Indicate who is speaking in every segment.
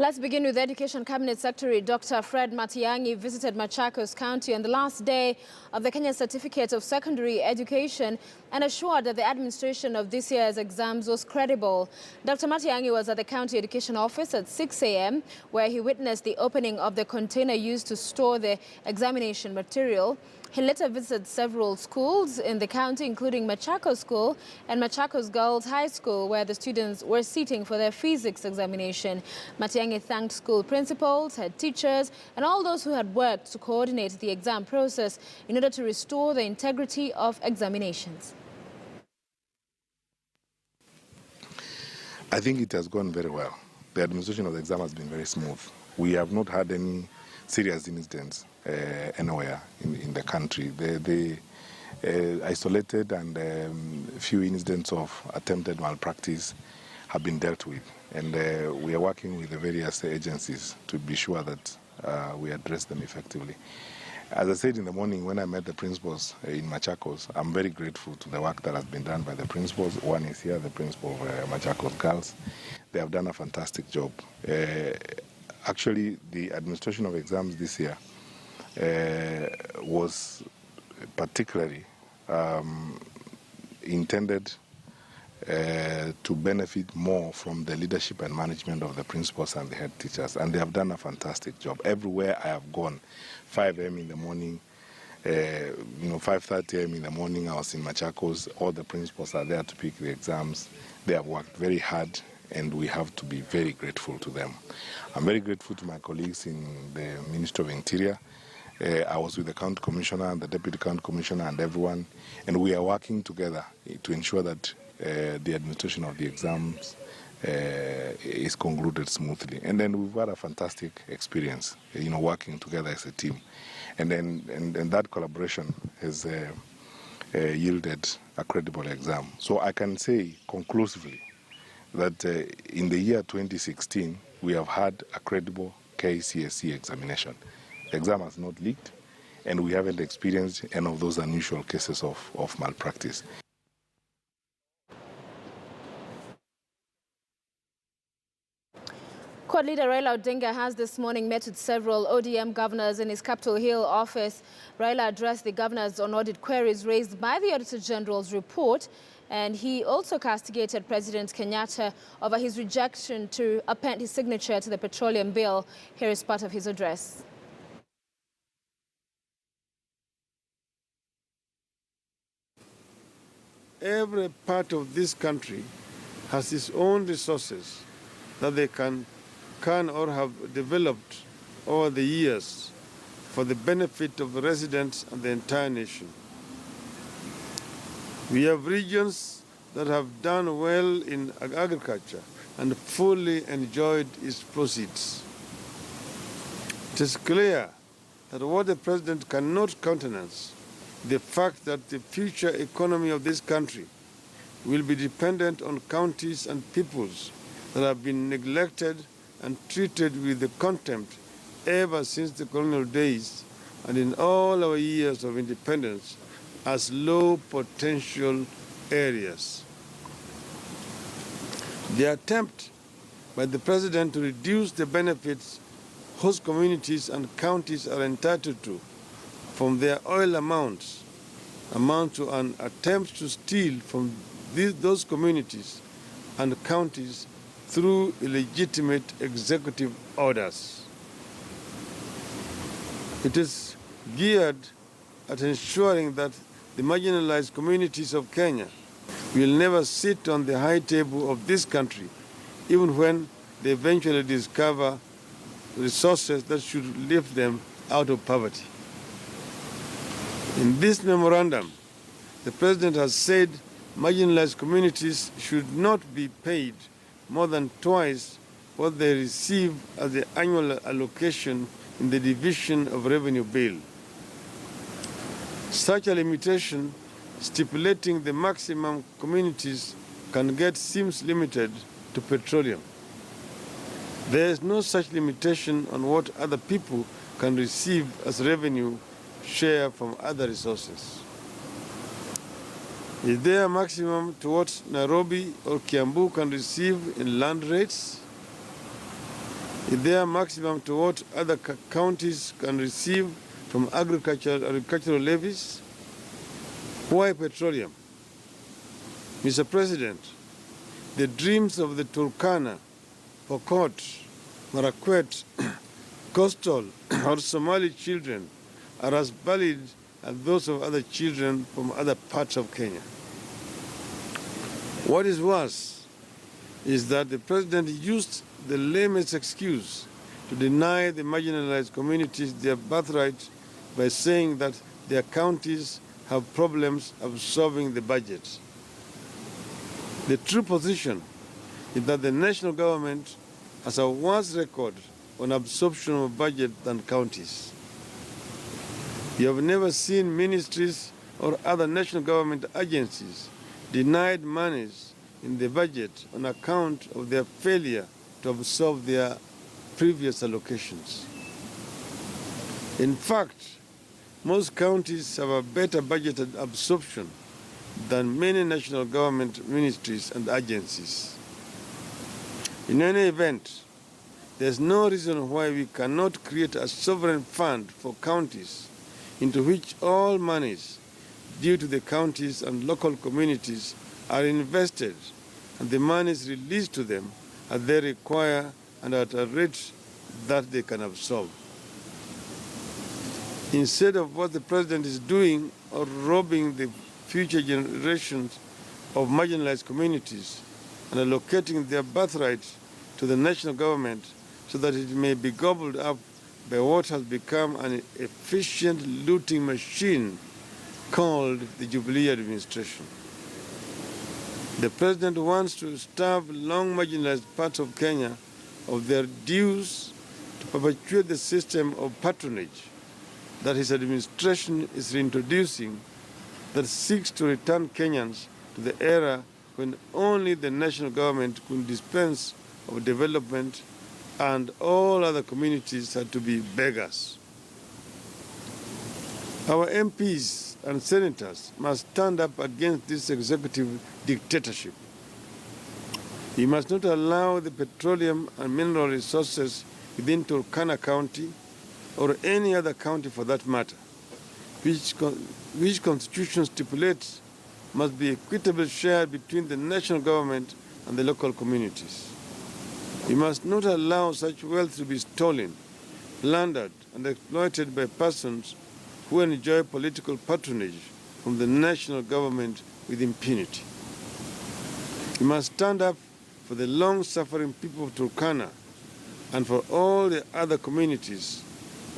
Speaker 1: Let's begin with Education Cabinet Secretary Dr. Fred Matiang'i visited Machakos County on the last day of the Kenya Certificate of Secondary Education and assured that the administration of this year's exams was credible. Dr. Matiang'i was at the County Education Office at 6 a.m. where he witnessed the opening of the container used to store the examination material. He later visited several schools in the county, including Machakos School and Machakos Girls High School, where the students were sitting for their physics examination. Matiang'i thanked school principals, head teachers, and all those who had worked to coordinate the exam process in order to restore the integrity of examinations.
Speaker 2: I think it has gone very well. The administration of the exam has been very smooth. We have not had any serious incidents anywhere in the country. The isolated and few incidents of attempted malpractice have been dealt with. And we are working with the various agencies to be sure that we address them effectively. As I said in the morning when I met the principals in Machakos, I'm very grateful to the work that has been done by the principals. One is here, the principal of Machakos Girls. They have done a fantastic job. Actually, the administration of exams this year was particularly intended to benefit more from the leadership and management of the principals and the head teachers, and they have done a fantastic job. Everywhere I have gone, 5 a.m. in the morning, 5:30 a.m. in the morning, I was in Machakos. All the principals are there to pick the exams. They have worked very hard, and we have to be very grateful to them. I'm very grateful to my colleagues in the Ministry of Interior. I was with the County Commissioner and the Deputy County Commissioner and everyone, and we are working together to ensure that the administration of the exams is concluded smoothly. And then we've had a fantastic experience, working together as a team. And that collaboration has yielded a credible exam. So I can say conclusively that in the year 2016, we have had a credible KCSE examination. The exam has not leaked, and we haven't experienced any of those unusual cases of malpractice.
Speaker 1: Quad leader Raila Odinga has this morning met with several ODM governors in his Capitol Hill office. Raila addressed the governors on audit queries raised by the Auditor General's report, and he also castigated President Kenyatta over his rejection to append his signature to the petroleum bill. Here is part of his address.
Speaker 3: Every part of this country has its own resources that they can or have developed over the years for the benefit of the residents and the entire nation. We have regions that have done well in agriculture and fully enjoyed its proceeds. It is clear that what the President cannot countenance, the fact that the future economy of this country will be dependent on counties and peoples that have been neglected and treated with the contempt ever since the colonial days and in all our years of independence as low potential areas. The attempt by the President to reduce the benefits host communities and counties are entitled to from their oil amount to an attempt to steal from those communities and counties through illegitimate executive orders. It is geared at ensuring that the marginalized communities of Kenya will never sit on the high table of this country, even when they eventually discover resources that should lift them out of poverty. In this memorandum, the President has said marginalized communities should not be paid more than twice what they receive as the annual allocation in the Division of Revenue Bill. Such a limitation stipulating the maximum communities can get seems limited to petroleum. There is no such limitation on what other people can receive as revenue share from other resources. Is there a maximum to what Nairobi or Kiambu can receive in land rates? Is there a maximum to what other counties can receive from agricultural levies? Why petroleum? Mr. President, the dreams of the Turkana, Pokot, Marakwet, Coastal or Somali children are as valid as those of other children from other parts of Kenya. What is worse is that the president used the lamest excuse to deny the marginalized communities their birthright by saying that their counties have problems absorbing the budget. The true position is that the national government has a worse record on absorption of budget than counties. You have never seen ministries or other national government agencies denied monies in the budget on account of their failure to absorb their previous allocations. In fact, most counties have a better budgeted absorption than many national government ministries and agencies. In any event, there's no reason why we cannot create a sovereign fund for counties into which all monies due to the counties and local communities are invested and the monies released to them as they require and at a rate that they can absorb. Instead of what the president is doing or robbing the future generations of marginalized communities and allocating their birthright to the national government so that it may be gobbled up by what has become an efficient looting machine called the Jubilee administration. The president wants to starve long marginalized parts of Kenya of their dues to perpetuate the system of patronage that his administration is reintroducing that seeks to return Kenyans to the era when only the national government could dispense of development and all other communities had to be beggars. Our MPs and senators must stand up against this executive dictatorship. We must not allow the petroleum and mineral resources within Turkana County or any other county for that matter, which Constitution stipulates must be equitably shared between the national government and the local communities. We must not allow such wealth to be stolen, plundered, and exploited by persons who enjoy political patronage from the national government with impunity. We must stand up for the long-suffering people of Turkana and for all the other communities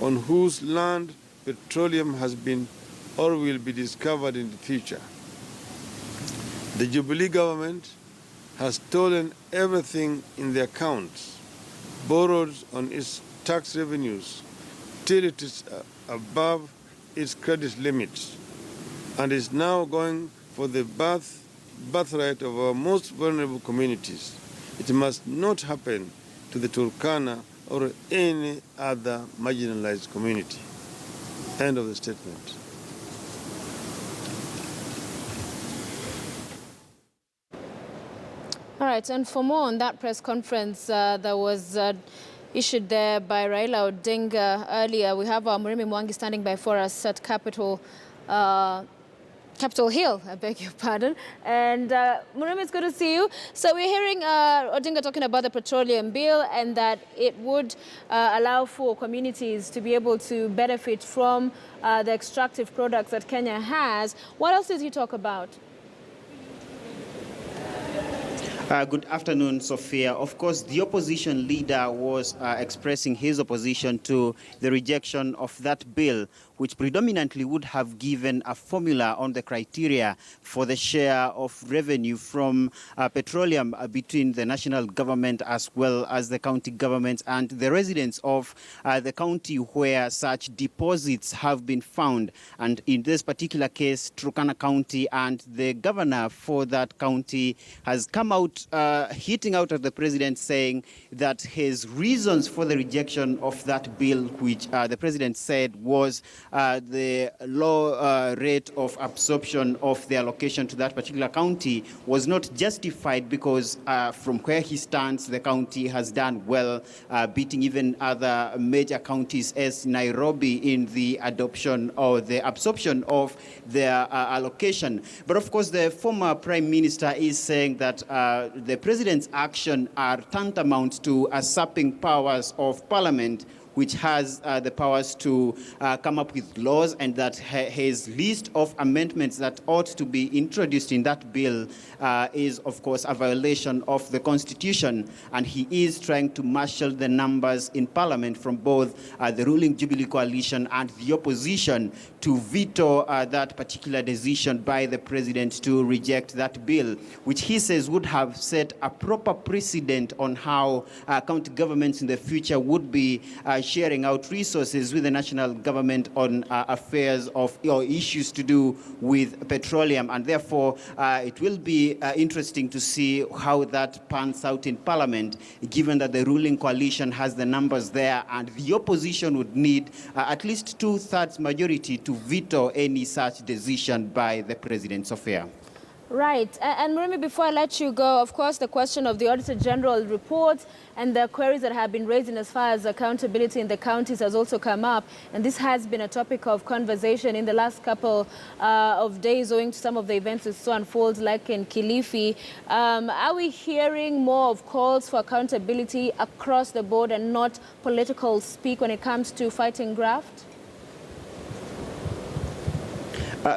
Speaker 3: on whose land petroleum has been or will be discovered in the future. The Jubilee government has stolen everything in their accounts, borrowed on its tax revenues till it is above its credit limits, and is now going for the birthright of our most vulnerable communities. It must not happen to the Turkana or any other marginalized community. End of the statement.
Speaker 1: All right, and for more on that press conference that was issued there by Raila Odinga earlier, we have Murimi Mwangi standing by for us at Capitol Hill, I beg your pardon. And Murimi, it's good to see you. So we're hearing Odinga talking about the petroleum bill and that it would allow for communities to be able to benefit from the extractive products that Kenya has. What else did he talk about?
Speaker 4: Good afternoon, Sophia. Of course, the opposition leader was expressing his opposition to the rejection of that bill, which predominantly would have given a formula on the criteria for the share of revenue from petroleum between the national government as well as the county governments and the residents of the county where such deposits have been found. And in this particular case, Turkana County, and the governor for that county has come out hitting out at the president, saying that his reasons for the rejection of that bill, which the president said was the low rate of absorption of the allocation to that particular county was not justified because from where he stands, the county has done well, beating even other major counties as Nairobi in the adoption or the absorption of their allocation. But of course, the former Prime Minister is saying that the President's action are tantamount to usurping powers of Parliament, which has the powers to come up with laws, and that his list of amendments that ought to be introduced in that bill is, of course, a violation of the Constitution. And he is trying to marshal the numbers in Parliament from both the ruling Jubilee coalition and the opposition to veto that particular decision by the President to reject that bill, which he says would have set a proper precedent on how county governments in the future would be sharing out resources with the national government on affairs of or issues to do with petroleum. And therefore, it will be interesting to see how that pans out in Parliament, given that the ruling coalition has the numbers there and the opposition would need at least 2/3 majority to veto any such decision by the President. Sofia.
Speaker 1: Right. And Murimi, before I let you go, of course, the question of the Auditor General report and the queries that have been raised in as far as accountability in the counties has also come up. And this has been a topic of conversation in the last couple of days, owing to some of the events that saw unfold, like in Kilifi. Are we hearing more of calls for accountability across the board and not political speak when it comes to fighting graft?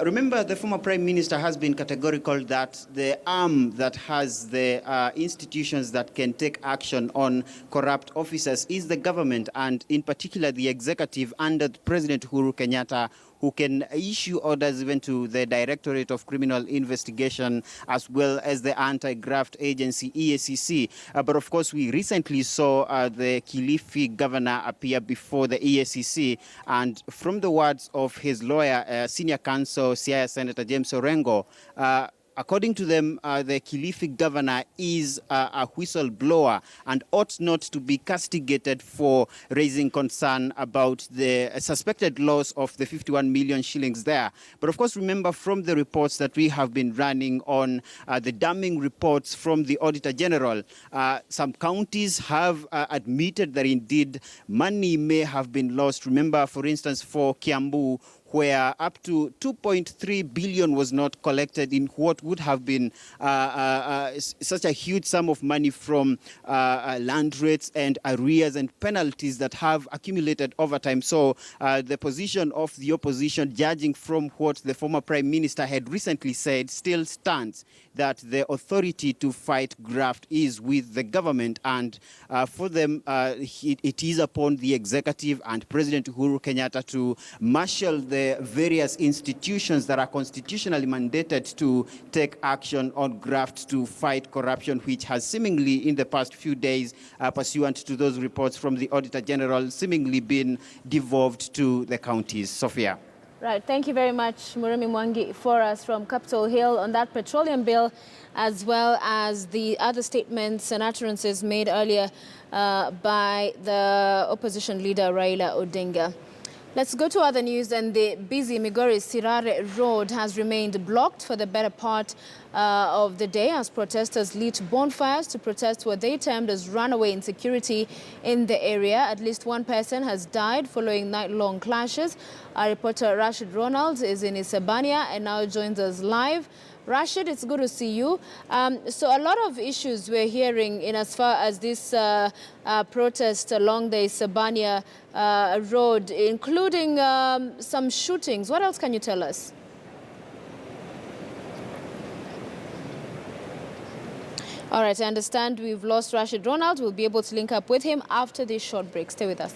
Speaker 4: Remember, the former Prime Minister has been categorical that the arm that has the institutions that can take action on corrupt officers is the government, and in particular the executive under President Uhuru Kenyatta, who can issue orders even to the Directorate of Criminal Investigation as well as the anti-graft agency EACC. But of course, we recently saw the Kilifi governor appear before the EACC, and from the words of his lawyer, senior counsel Siaya Senator James Orengo, according to them, the Kilifi governor is a whistleblower and ought not to be castigated for raising concern about the suspected loss of the 51 million shillings there. But of course, remember from the reports that we have been running on the damning reports from the Auditor General, some counties have admitted that indeed money may have been lost. Remember, for instance, for Kiambu, where up to 2.3 billion was not collected in what would have been such a huge sum of money from land rates and arrears and penalties that have accumulated over time. So the position of the opposition, judging from what the former Prime Minister had recently said, still stands, that the authority to fight graft is with the government, and for them it is upon the executive and President Uhuru Kenyatta to marshal the various institutions that are constitutionally mandated to take action on graft to fight corruption, which has seemingly in the past few days, pursuant to those reports from the Auditor General, seemingly been devolved to the counties. Sofia.
Speaker 1: Right. Thank you very much, Murimi Mwangi, for us from Capitol Hill on that petroleum bill, as well as the other statements and utterances made earlier by the opposition leader Raila Odinga. Let's go to other news, and the busy Migori-Sirare Road has remained blocked for the better part of the day as protesters lit bonfires to protest what they termed as runaway insecurity in the area. At least one person has died following night-long clashes. Our reporter Rashid Ronald is in Isebania and now joins us live. Rashid, it's good to see you. So a lot of issues we're hearing in as far as this protest along the Isebania road, including some shootings. What else can you tell us? All right, I understand we've lost Rashid Ronald. We'll be able to link up with him after this short break. Stay with us.